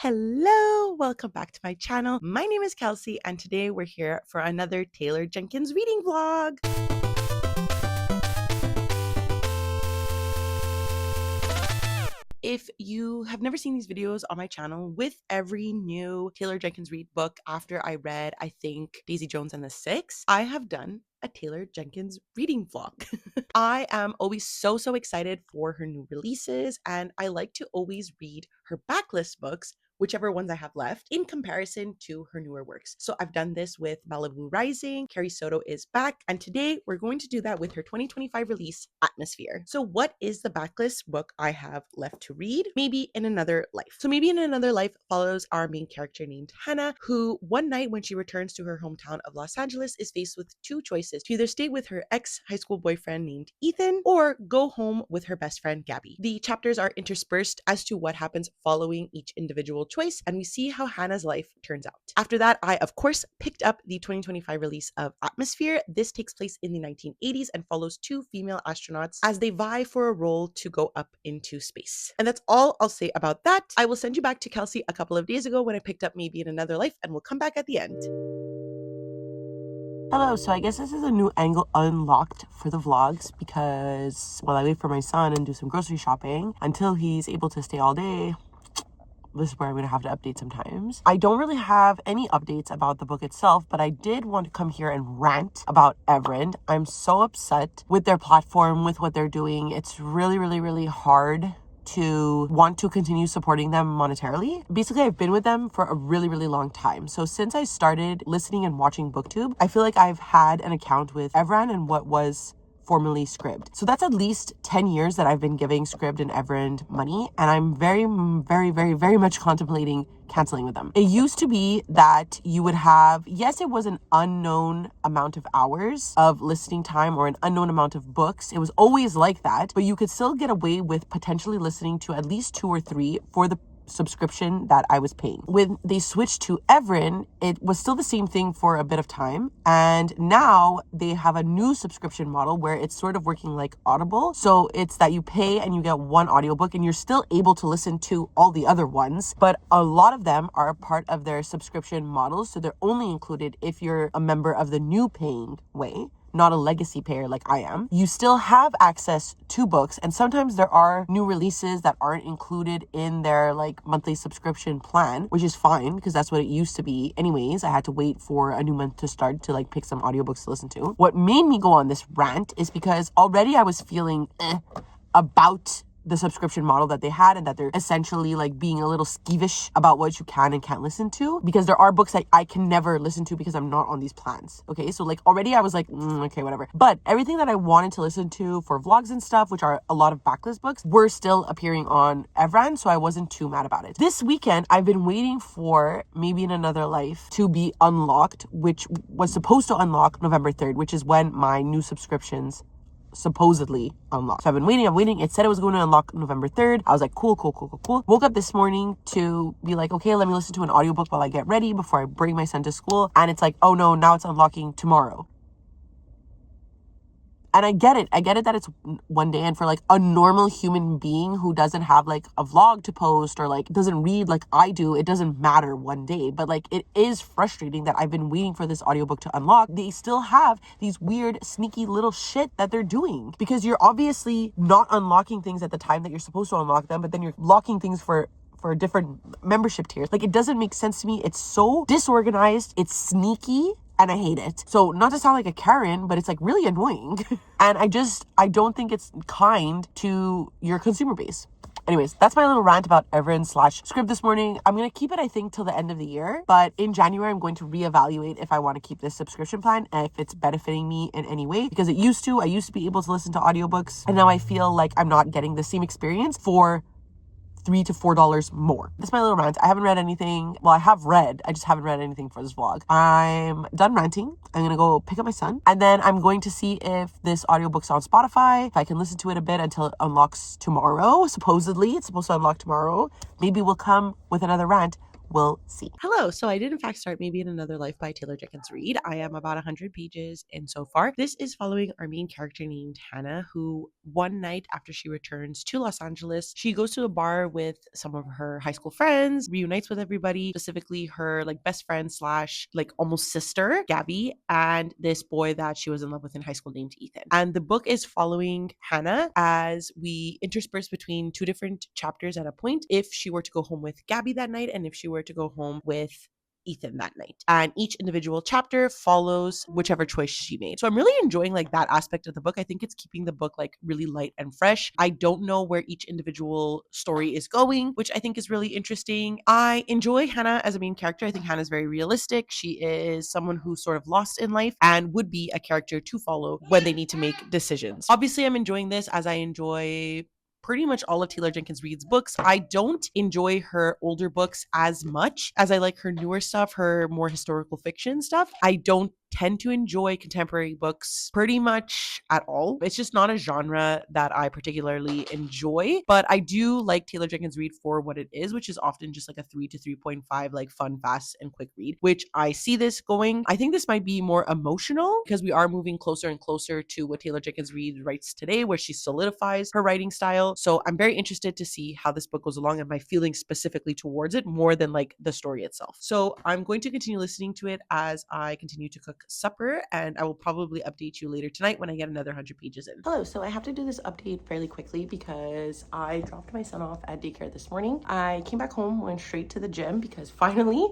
Hello, welcome back to my channel. My name is Kelsey, and today we're here for another Taylor Jenkins reading vlog. If you have never seen these videos on my channel, with every new Taylor Jenkins Reid book after I read, I think, Daisy Jones and the Six, I have done a Taylor Jenkins reading vlog. I am always so excited for her new releases, and I like to always read her backlist books, whichever ones I have left, in comparison to her newer works. So I've done this with Malibu Rising, Carrie Soto is back, and today we're going to do that with her 2025 release, Atmosphere. So what is the backlist book I have left to read? Maybe in Another Life. So Maybe in Another Life follows our main character named Hannah, who one night when she returns to her hometown of Los Angeles is faced with two choices: to either stay with her ex-high school boyfriend named Ethan or go home with her best friend Gabby. The chapters are interspersed as to what happens following each individual choice, and we see how Hannah's life turns out. After that, I of course picked up the 2025 release of Atmosphere. This takes place in the 1980s and follows two female astronauts as they vie for a role to go up into space. And that's all I'll say about that. I will send you back to Kelsey a couple of days ago when I picked up Maybe in Another Life, and we'll come back at the end. Hello, so I guess this is a new angle unlocked for the vlogs because while I wait for my son and do some grocery shopping until he's able to stay all day, this is where I'm going to have to update sometimes. I don't really have any updates about the book itself, but I did want to come here and rant about Everend. I'm so upset with their platform, with what they're doing. It's really hard to want to continue supporting them monetarily. Basically, I've been with them for a really long time. So since I started listening and watching BookTube, I feel like I've had an account with Everend and what was formerly Scribd. So that's at least 10 years that I've been giving Scribd and Everend money, and I'm very much contemplating canceling with them. It used to be that you would have, yes, it was an unknown amount of hours of listening time or an unknown amount of books. It was always like that, but you could still get away with potentially listening to at least 2 or 3 for the subscription that I was paying. When they switched to Everend, it was still the same thing for a bit of time, and now they have a new subscription model where it's sort of working like Audible. So it's that you pay and you get one audiobook and you're still able to listen to all the other ones, but a lot of them are part of their subscription models, so they're only included if you're a member of the new paying way, not a legacy payer like I am. You still have access to books, and sometimes there are new releases that aren't included in their like monthly subscription plan, which is fine because that's what it used to be anyways. I had to wait for a new month to start to like pick some audiobooks to listen to. What made me go on this rant is because already I was feeling about the subscription model that they had, and that they're essentially like being a little skeevish about what you can and can't listen to, because there are books that I can never listen to because I'm not on these plans. Okay, so like already I was like, okay, whatever. But everything that I wanted to listen to for vlogs and stuff, which are a lot of backlist books, were still appearing on Everend, so I wasn't too mad about it. This weekend, I've been waiting for Maybe in Another Life to be unlocked, which was supposed to unlock November 3rd, which is when my new subscriptions supposedly unlocked. So I've been waiting. It said it was going to unlock November 3rd. I was like, cool. Woke up this morning to be like, okay, let me listen to an audiobook while I get ready before I bring my son to school. And it's like, oh no, now it's unlocking tomorrow. And I get it that it's one day, and for like a normal human being who doesn't have like a vlog to post or like doesn't read like I do, it doesn't matter one day. But like it is frustrating that I've been waiting for this audiobook to unlock. They still have these weird sneaky little shit that they're doing, because you're obviously not unlocking things at the time that you're supposed to unlock them, but then you're locking things for different membership tiers. Like, it doesn't make sense to me. It's so disorganized, it's sneaky, and I hate it. So not to sound like a Karen, but it's like really annoying. And I don't think it's kind to your consumer base. Anyways, that's my little rant about Everend / Scribd this morning. I'm going to keep it, I think, till the end of the year. But in January, I'm going to reevaluate if I want to keep this subscription plan and if it's benefiting me in any way. Because I used to be able to listen to audiobooks, and now I feel like I'm not getting the same experience for $3 to $4 more. That's my little rant. I haven't read anything. Well, I have read. I just haven't read anything for this vlog. I'm done ranting. I'm going to go pick up my son. And then I'm going to see if this audiobook's on Spotify, if I can listen to it a bit until it unlocks tomorrow. Supposedly, it's supposed to unlock tomorrow. Maybe we'll come with another rant. We'll see. Hello. So I did in fact start Maybe in Another Life by Taylor Jenkins Reid. I am about 100 pages in so far. This is following our main character named Hannah, who one night after she returns to Los Angeles, she goes to a bar with some of her high school friends, reunites with everybody, specifically her like best friend slash like almost sister, Gabby, and this boy that she was in love with in high school named Ethan. And the book is following Hannah as we intersperse between two different chapters at a point, if she were to go home with Gabby that night and if she were to go home with Ethan that night. And each individual chapter follows whichever choice she made. So I'm really enjoying like that aspect of the book. I think it's keeping the book like really light and fresh. I don't know where each individual story is going, which I think is really interesting. I enjoy Hannah as a main character. I think Hannah's very realistic. She is someone who's sort of lost in life and would be a character to follow when they need to make decisions. Obviously, I'm enjoying this as I enjoy pretty much all of Taylor Jenkins Reid's books. I don't enjoy her older books as much as I like her newer stuff, her more historical fiction stuff. I don't tend to enjoy contemporary books pretty much at all. It's just not a genre that I particularly enjoy, but I do like Taylor Jenkins Reid for what it is, which is often just like a 3 to 3.5, like fun, fast, and quick read, which I see this going. I think this might be more emotional because we are moving closer and closer to what Taylor Jenkins Reid writes today, where she solidifies her writing style. So I'm very interested to see how this book goes along and my feelings specifically towards it more than like the story itself. So I'm going to continue listening to it as I continue to cook supper, and I will probably update you later tonight when I get another 100 pages in. Hello, so I have to do this update fairly quickly because I dropped my son off at daycare this morning. I came back home, went straight to the gym because finally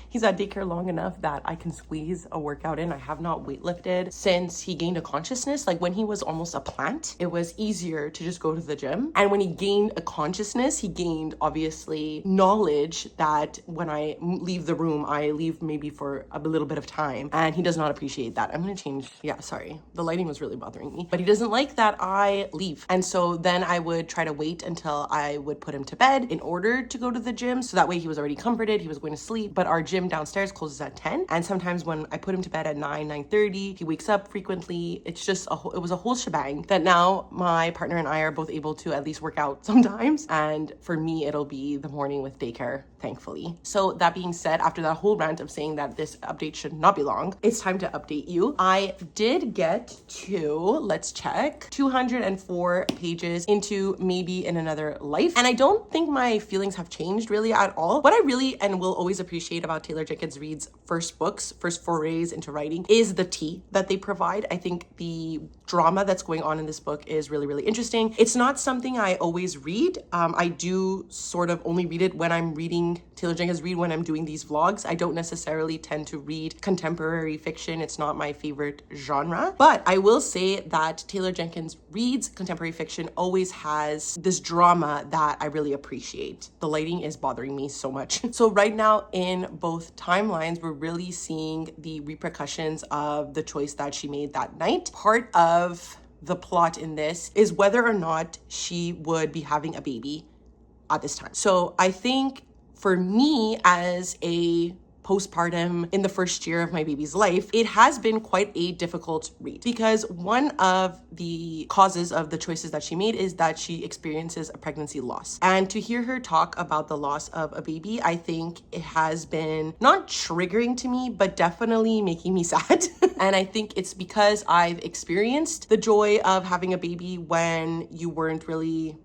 he's at daycare long enough that I can squeeze a workout in. I have not weightlifted since he gained a consciousness. Like when he was almost a plant, it was easier to just go to the gym. And when he gained a consciousness, he gained obviously knowledge that when I leave the room, I leave maybe for a little bit of time. And he does not appreciate that. I'm gonna change. Yeah, sorry. The lighting was really bothering me. But he doesn't like that I leave. And so then I would try to wait until I would put him to bed in order to go to the gym. So that way he was already comforted. He was going to sleep. But our gym downstairs closes at 10, and sometimes when I put him to bed at 9:30, he wakes up frequently. It's just it was a whole shebang that now my partner and I are both able to at least work out sometimes, and for me it'll be the morning with daycare, thankfully. So that being said, after that whole rant of saying that this update should not be long, it's time to update you. I did get to, let's check, 204 pages into Maybe in Another Life, and I don't think my feelings have changed really at all. What I really and will always appreciate about Taylor Jenkins Reid's first books, first forays into writing, is the tea that they provide. I think the drama that's going on in this book is really, really interesting. It's not something I always read. I do sort of only read it when I'm reading Taylor Jenkins Reid, when I'm doing these vlogs. I don't necessarily tend to read contemporary fiction. It's not my favorite genre, but I will say that Taylor Jenkins Reid's contemporary fiction always has this drama that I really appreciate. The lighting is bothering me so much. So right now in both timelines, we're really seeing the repercussions of the choice that she made that night. Part of the plot in this is whether or not she would be having a baby at this time. So I think for me as a postpartum in the first year of my baby's life, it has been quite a difficult read because one of the causes of the choices that she made is that she experiences a pregnancy loss. And to hear her talk about the loss of a baby, I think it has been not triggering to me, but definitely making me sad. And I think it's because I've experienced the joy of having a baby when you weren't really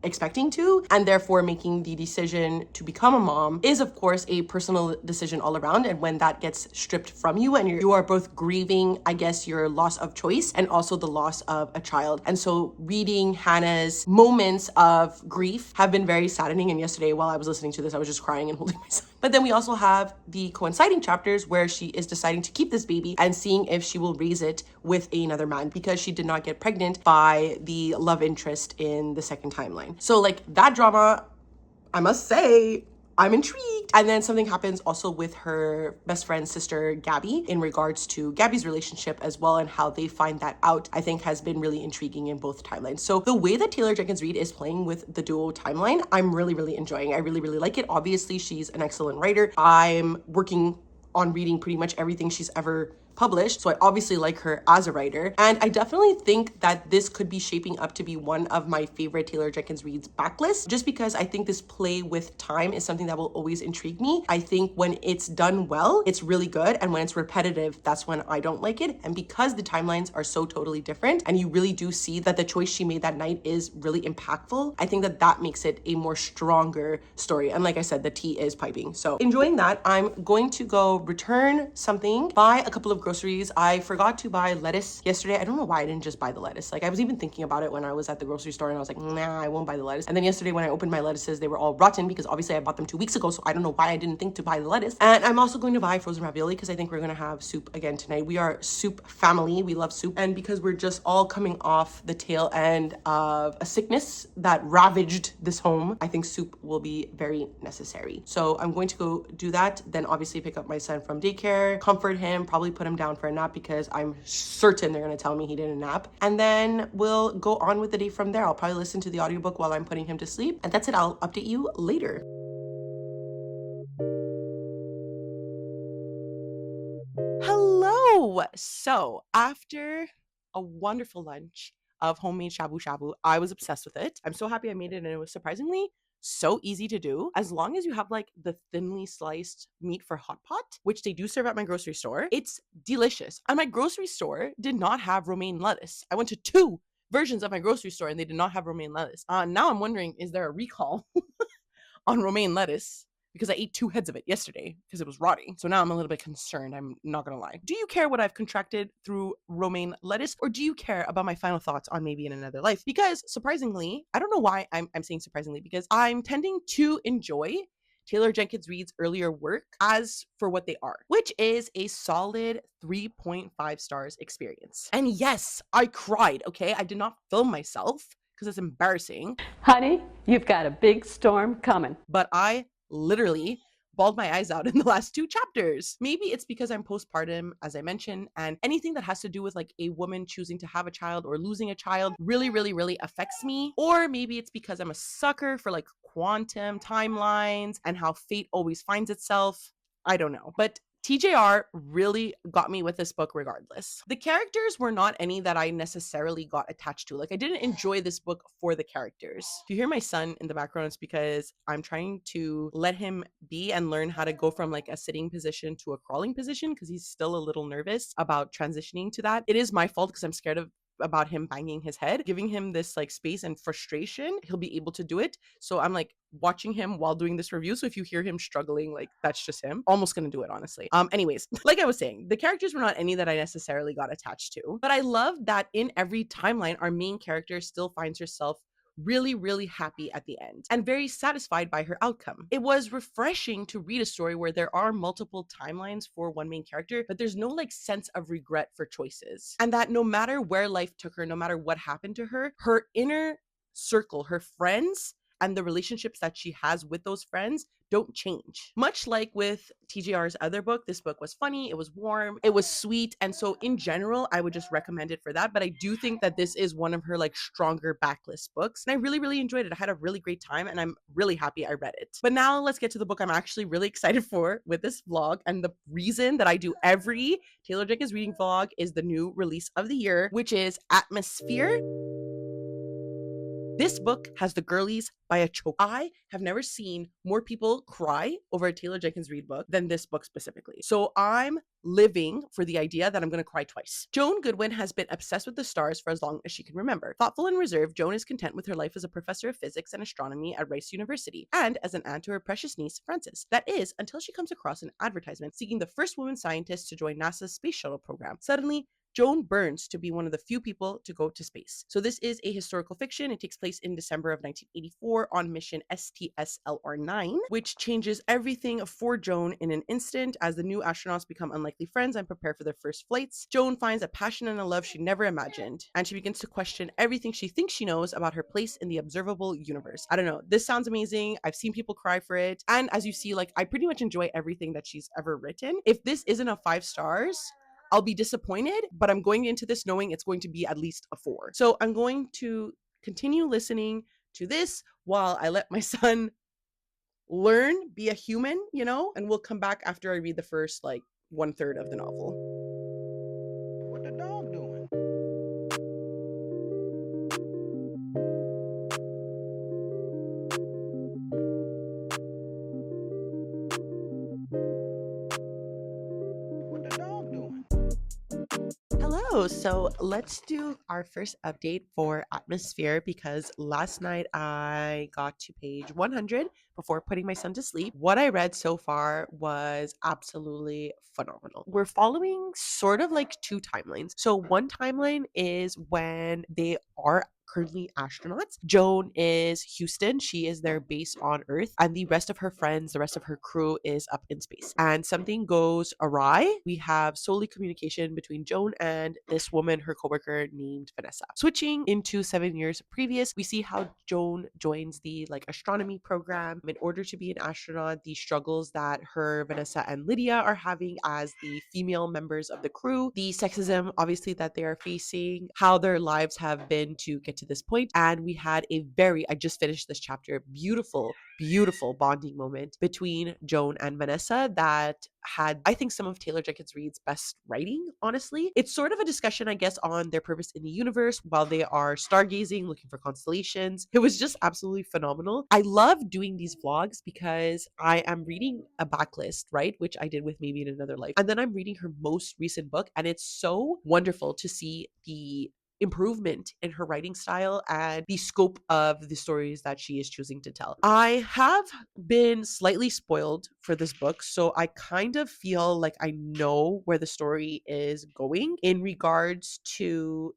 expecting to, and therefore making the decision to become a mom is of course a personal decision all around. And when that gets stripped from you and you are both grieving, I guess, your loss of choice and also the loss of a child. And so reading Hannah's moments of grief have been very saddening. And yesterday while I was listening to this, I was just crying and holding my son. But then we also have the coinciding chapters where she is deciding to keep this baby and seeing if she will raise it with another man because she did not get pregnant by the love interest in the second timeline. So like that drama, I must say, I'm intrigued. And then something happens also with her best friend's sister, Gabby, in regards to Gabby's relationship as well, and how they find that out, I think has been really intriguing in both timelines. So the way that Taylor Jenkins Reid is playing with the duo timeline, I'm really, really enjoying. I really, really like it. Obviously, she's an excellent writer. I'm working on reading pretty much everything she's ever published. So I obviously like her as a writer. And I definitely think that this could be shaping up to be one of my favorite Taylor Jenkins Reid's backlist, just because I think this play with time is something that will always intrigue me. I think when it's done well, it's really good. And when it's repetitive, that's when I don't like it. And because the timelines are so totally different and you really do see that the choice she made that night is really impactful, I think that that makes it a more stronger story. And like I said, the tea is piping. So enjoying that. I'm going to go return something, buy a couple of groceries. I forgot to buy lettuce yesterday. I don't know why I didn't just buy the lettuce. Like I was even thinking about it when I was at the grocery store and I was like, nah, I won't buy the lettuce. And then yesterday when I opened my lettuces, they were all rotten because obviously I bought them 2 weeks ago. So I don't know why I didn't think to buy the lettuce. And I'm also going to buy frozen ravioli because I think we're going to have soup again tonight. We are soup family. We love soup. And because we're just all coming off the tail end of a sickness that ravaged this home, I think soup will be very necessary. So I'm going to go do that. Then obviously pick up my son from daycare, comfort him, probably put him down for a nap because I'm certain they're going to tell me he didn't nap. And then we'll go on with the day from there. I'll probably listen to the audiobook while I'm putting him to sleep. And that's it. I'll update you later. Hello. So after a wonderful lunch of homemade shabu shabu, I was obsessed with it. I'm so happy I made it, and it was surprisingly so easy to do. As long as you have like the thinly sliced meat for hot pot, which they do serve at my grocery store, it's delicious. And my grocery store did not have romaine lettuce. I went to 2 versions of my grocery store and they did not have romaine lettuce. Now I'm wondering, is there a recall on romaine lettuce? Because I ate 2 heads of it yesterday because it was rotting. So now I'm a little bit concerned. I'm not going to lie. Do you care what I've contracted through romaine lettuce, or do you care about my final thoughts on maybe in another life? Because surprisingly, I don't know why I'm saying surprisingly, because I'm tending to enjoy Taylor Jenkins Reid's earlier work as for what they are, which is a solid 3.5 stars experience. And yes, I cried, okay? I did not film myself because it's embarrassing. Honey, you've got a big storm coming. But I literally bawled my eyes out in the last 2 chapters. Maybe it's because I'm postpartum, as I mentioned, and anything that has to do with like a woman choosing to have a child or losing a child really affects me. Or maybe it's because I'm a sucker for like quantum timelines and how fate always finds itself. I don't know. But TJR really got me with this book regardless. The characters were not any that I necessarily got attached to. Like I didn't enjoy this book for the characters. If you hear my son in the background, it's because I'm trying to let him be and learn how to go from like a sitting position to a crawling position because he's still a little nervous about transitioning to that. It is my fault because I'm scared about him banging his head. Giving him this like space and frustration, he'll be able to do it. So I'm like watching him while doing this review. So if you hear him struggling, like that's just him. Almost gonna do it, honestly. Anyways, like I was saying, the characters were not any that I necessarily got attached to. But I love that in every timeline, our main character still finds herself really happy at the end and very satisfied by her outcome. It was refreshing to read a story where there are multiple timelines for one main character, but there's no like sense of regret for choices. And that no matter where life took her, no matter what happened to her, her inner circle, her friends, and the relationships that she has with those friends don't change. Much like with TJR's other book, this book was funny, it was warm, it was sweet, and so in general, I would just recommend it for that. But I do think that this is one of her like stronger backlist books, and I really enjoyed it. I had a really great time, and I'm really happy I read it. But now let's get to the book I'm actually really excited for with this vlog, and the reason that I do every Taylor Jenkins reading vlog is the new release of the year, which is Atmosphere. This book has the girlies by a choke. I have never seen more people cry over a Taylor Jenkins Reid book than this book specifically. So I'm living for the idea that I'm going to cry twice. Joan Goodwin has been obsessed with the stars for as long as she can remember. Thoughtful and reserved, Joan is content with her life as a professor of physics and astronomy at Rice University and as an aunt to her precious niece, Frances. That is, until she comes across an advertisement seeking the first woman scientist to join NASA's space shuttle program. Suddenly, Joan burns to be one of the few people to go to space. So this is a historical fiction. It takes place in December of 1984 on mission STS-LR9, which changes everything for Joan in an instant as the new astronauts become unlikely friends and prepare for their first flights. Joan finds a passion and a love she never imagined, and she begins to question everything she thinks she knows about her place in the observable universe. I don't know. This sounds amazing. I've seen people cry for it. And as you see, like I pretty much enjoy everything that she's ever written. If this isn't a 5 stars, I'll be disappointed, but I'm going into this knowing it's going to be at least a 4. So I'm going to continue listening to this while I let my son learn, be a human, and we'll come back after I read the first like 1/3 of the novel. Hello, so let's do our first update for Atmosphere because last night I got to page 100 before putting my son to sleep. What I read so far was absolutely phenomenal. We're following sort of like two timelines. So one timeline is when they are currently astronauts. Joan is Houston. She is their base on Earth. And the rest of her friends, the rest of her crew is up in space. And something goes awry. We have solely communication between Joan and this woman, her coworker named Vanessa. Switching into 7 years previous, we see how Joan joins the astronomy program. In order to be an astronaut, the struggles that her, Vanessa, and Lydia are having as the female members of the crew, the sexism obviously that they are facing, how their lives have been to get to this point. And we had I just finished this chapter, beautiful bonding moment between Joan and Vanessa that had, I think, some of Taylor Jenkins Reid's best writing, honestly. It's sort of a discussion, I guess, on their purpose in the universe while they are stargazing, looking for constellations. It was just absolutely phenomenal. I love doing these vlogs because I am reading a backlist, right? Which I did with Maybe in Another Life. And then I'm reading her most recent book, and it's so wonderful to see the improvement in her writing style and the scope of the stories that she is choosing to tell. I have been slightly spoiled for this book, so I kind of feel like I know where the story is going in regards to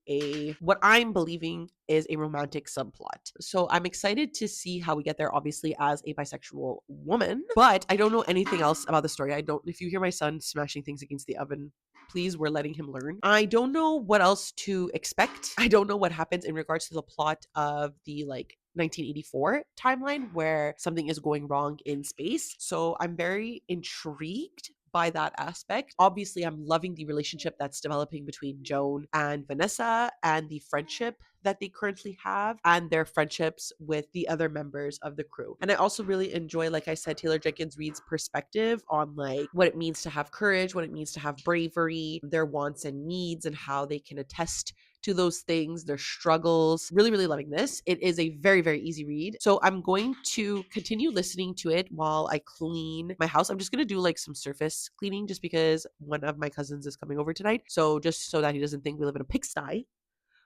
what I'm believing is a romantic subplot. So I'm excited to see how we get there, obviously, as a bisexual woman, but I don't know anything else about the story. If you hear my son smashing things against the oven, please, we're letting him learn. I don't know what else to expect. I don't know what happens in regards to the plot of the 1984 timeline where something is going wrong in space. So I'm very intrigued by that aspect. Obviously, I'm loving the relationship that's developing between Joan and Vanessa and the friendship that they currently have and their friendships with the other members of the crew. And I also really enjoy, like I said, Taylor Jenkins Reid's perspective on what it means to have courage, what it means to have bravery, their wants and needs, and how they can attest to those things, their struggles. Really loving this. It is a very easy read. So I'm going to continue listening to it while I clean my house. I'm just going to do some surface cleaning just because one of my cousins is coming over tonight. So just so that he doesn't think we live in a pigsty,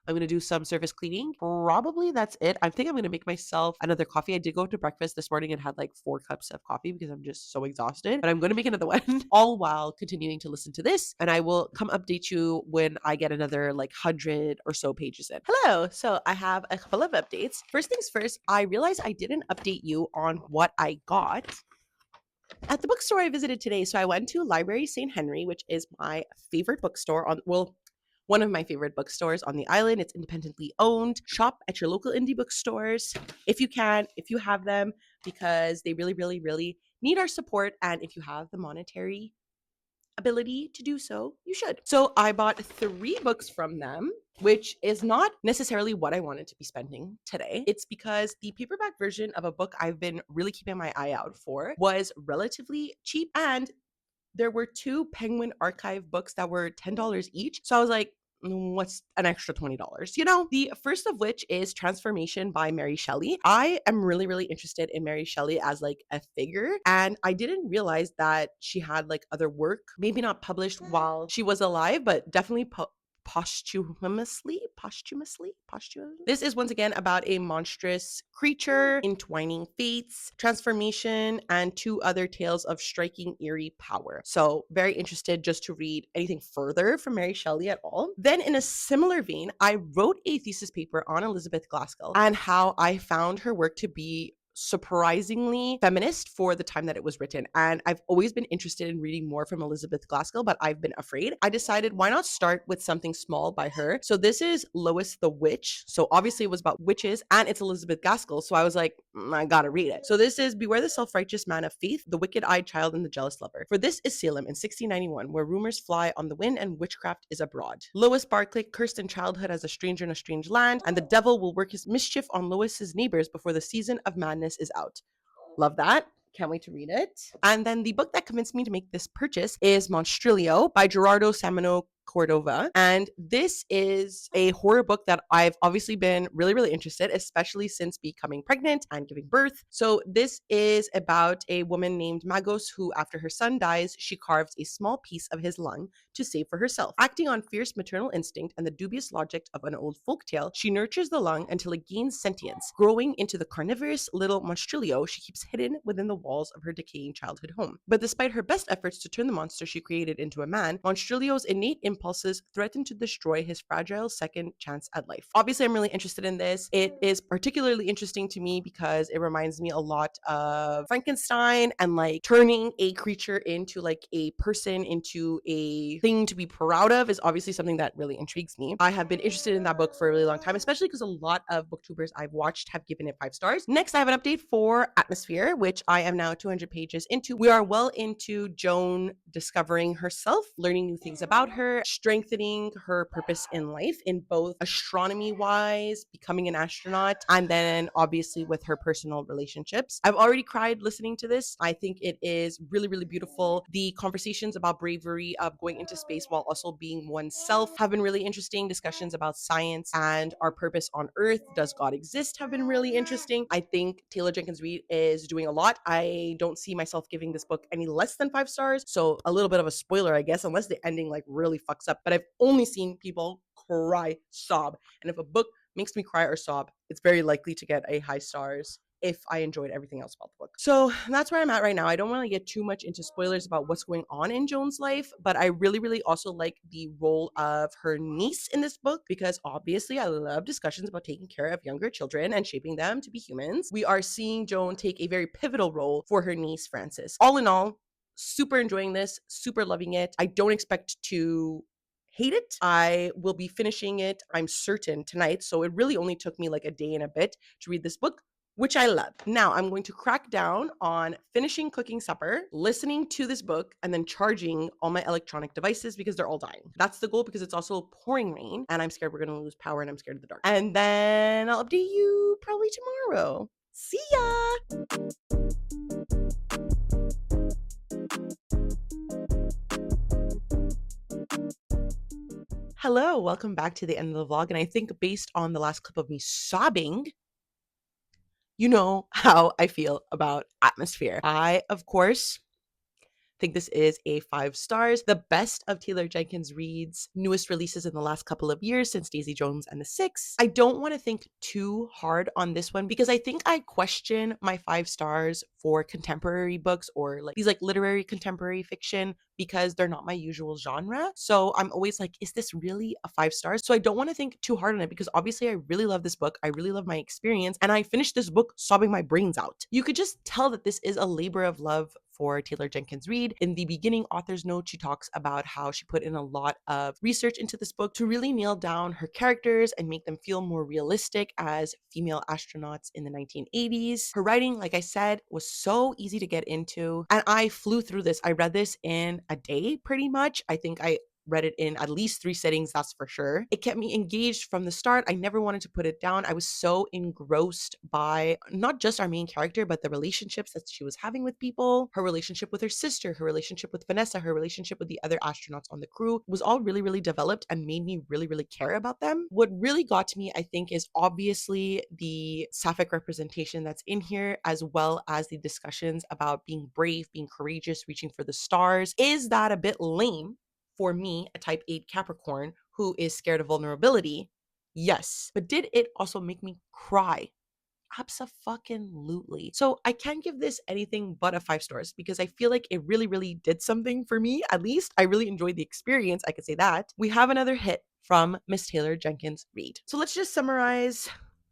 I'm going to do some surface cleaning. Probably that's it. I think I'm going to make myself another coffee. I did go to breakfast this morning and had 4 cups of coffee because I'm just so exhausted. But I'm going to make another one all while continuing to listen to this. And I will come update you when I get another 100 or so pages in. Hello. So I have a couple of updates. First things first, I realized I didn't update you on what I got at the bookstore I visited today. So I went to Library St. Henry, which is my favorite bookstore one of my favorite bookstores on the island. It's independently owned. Shop at your local indie bookstores if you can, if you have them, because they really need our support. And if you have the monetary ability to do so, you should. So I bought 3 books from them, which is not necessarily what I wanted to be spending today. It's because the paperback version of a book I've been really keeping my eye out for was relatively cheap, and there were 2 Penguin Archive books that were $10 each. So I was like, what's an extra $20? The first of which is Transformation by Mary Shelley. I am really interested in Mary Shelley as a figure, and I didn't realize that she had other work, maybe not published while she was alive, but definitely posthumously. This is once again about a monstrous creature, entwining fates, transformation, and 2 other tales of striking, eerie power. So very interested just to read anything further from Mary Shelley at all. Then in a similar vein, I wrote a thesis paper on Elizabeth Gaskell and how I found her work to be surprisingly feminist for the time that it was written. And I've always been interested in reading more from Elizabeth Gaskell, but I've been afraid. I decided, why not start with something small by her? So this is Lois the Witch. So obviously it was about witches, and it's Elizabeth Gaskell. So I was like, I gotta read it. So this is Beware the Self-Righteous Man of Faith, the Wicked-Eyed Child, and the Jealous Lover. For this is Salem in 1691, where rumors fly on the wind and witchcraft is abroad. Lois Barclay, cursed in childhood as a stranger in a strange land, and the devil will work his mischief on Lois's neighbors before the season of madness is out. Love that. Can't wait to read it. And then the book that convinced me to make this purchase is Monstrilio by Gerardo Samano Cordova. And this is a horror book that I've obviously been really, really interested, especially since becoming pregnant and giving birth. So this is about a woman named Magos who, after her son dies, she carves a small piece of his lung to save for herself. Acting on fierce maternal instinct and the dubious logic of an old folktale, she nurtures the lung until it gains sentience, growing into the carnivorous little monstrilio she keeps hidden within the walls of her decaying childhood home. But despite her best efforts to turn the monster she created into a man, Monstrilio's innate impulses threaten to destroy his fragile second chance at life. Obviously, I'm really interested in this. It is particularly interesting to me because it reminds me a lot of Frankenstein and like turning a creature into like a person, into a thing to be proud of is obviously something that really intrigues me. I have been interested in that book for a really long time, especially because a lot of booktubers I've watched have given it 5 stars. Next, I have an update for Atmosphere, which I am now 200 pages into. We are well into Joan discovering herself, learning new things about her, strengthening her purpose in life in both astronomy wise, becoming an astronaut, and then obviously with her personal relationships. I've already cried listening to this. I think it is really, really beautiful. The conversations about bravery of going into space while also being oneself have been really interesting. Discussions about science and our purpose on Earth. Does God exist? Have been really interesting. I think Taylor Jenkins Reid is doing a lot. I don't see myself giving this book any less than 5 stars. So a little bit of a spoiler, I guess, unless the ending like really fucks up. But I've only seen people cry, sob. And if a book makes me cry or sob, it's very likely to get a high stars if I enjoyed everything else about the book. So that's where I'm at right now. I don't want to get too much into spoilers about what's going on in Joan's life, but I really, really also like the role of her niece in this book because obviously I love discussions about taking care of younger children and shaping them to be humans. We are seeing Joan take a very pivotal role for her niece, Frances. All in all, super enjoying this, super loving it. I don't expect to hate it. I will be finishing it, I'm certain, tonight. So it really only took me like a day and a bit to read this book, which I love. Now I'm going to crack down on finishing cooking supper, listening to this book, and then charging all my electronic devices because they're all dying. That's the goal because it's also pouring rain and I'm scared we're going to lose power and I'm scared of the dark. And then I'll update you probably tomorrow. See ya! Hello, welcome back to the end of the vlog. And I think based on the last clip of me sobbing, you know how I feel about Atmosphere. I, of course, think this is a 5 stars. The best of Taylor Jenkins Reid's newest releases in the last couple of years since Daisy Jones and the Six. I don't want to think too hard on this one because I think I question my 5 stars for contemporary books or like these like literary contemporary fiction because they're not my usual genre. So I'm always like, is this really a 5 stars? So I don't want to think too hard on it because obviously I really love this book. I really love my experience and I finished this book sobbing my brains out. You could just tell that this is a labor of love for Taylor Jenkins Reid. In the beginning author's note, she talks about how she put in a lot of research into this book to really nail down her characters and make them feel more realistic as female astronauts in the 1980s. Her writing, like I said, was so easy to get into, and I flew through this. I read this in a day pretty much. I think I read it in at least 3 settings, that's for sure. It kept me engaged from the start. I never wanted to put it down. I was so engrossed by not just our main character, but the relationships that she was having with people, her relationship with her sister, her relationship with Vanessa, her relationship with the other astronauts on the crew was all really, really developed and made me really, really care about them. What really got to me, I think, is obviously the sapphic representation that's in here, as well as the discussions about being brave, being courageous, reaching for the stars. Is that a bit lame? For me, a type 8 Capricorn who is scared of vulnerability? Yes. But did it also make me cry? Abso-fucking-lutely. So I can't give this anything but a 5 stars because I feel like it really, really did something for me. At least I really enjoyed the experience. I could say that. We have another hit from Miss Taylor Jenkins Reid. So let's just summarize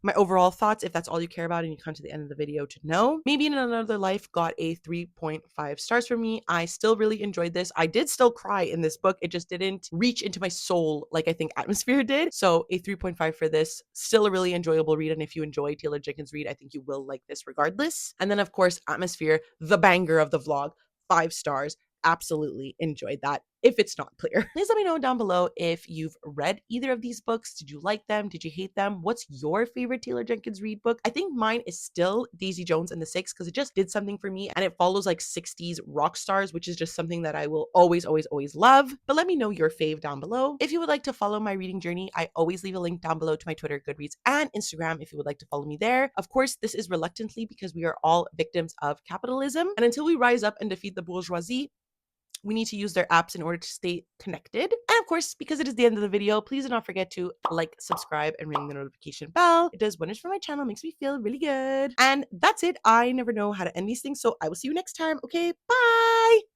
my overall thoughts if that's all you care about and you come to the end of the video to know. Maybe in Another Life got a 3.5 stars from me. I still really enjoyed this. I did still cry in this book. It just didn't reach into my soul like I think Atmosphere did. So a 3.5 for this. Still a really enjoyable read. And if you enjoy Taylor Jenkins Reid, I think you will like this regardless. And then of course, Atmosphere, the banger of the vlog, 5 stars. Absolutely enjoyed that if it's not clear. Please let me know down below if you've read either of these books. Did you like them? Did you hate them? What's your favorite Taylor Jenkins Reid book? I think mine is still Daisy Jones and the Six because it just did something for me and it follows like 60s rock stars, which is just something that I will always love. But let me know your fave down below. If you would like to follow my reading journey, I always leave a link down below to my Twitter, Goodreads, and Instagram if you would like to follow me there. Of course, this is reluctantly because we are all victims of capitalism. And until we rise up and defeat the bourgeoisie, we need to use their apps in order to stay connected. And of course, because it is the end of the video, please do not forget to like, subscribe, and ring the notification bell. It does wonders for my channel, makes me feel really good. And that's it. I never know how to end these things, so I will see you next time. Okay, bye!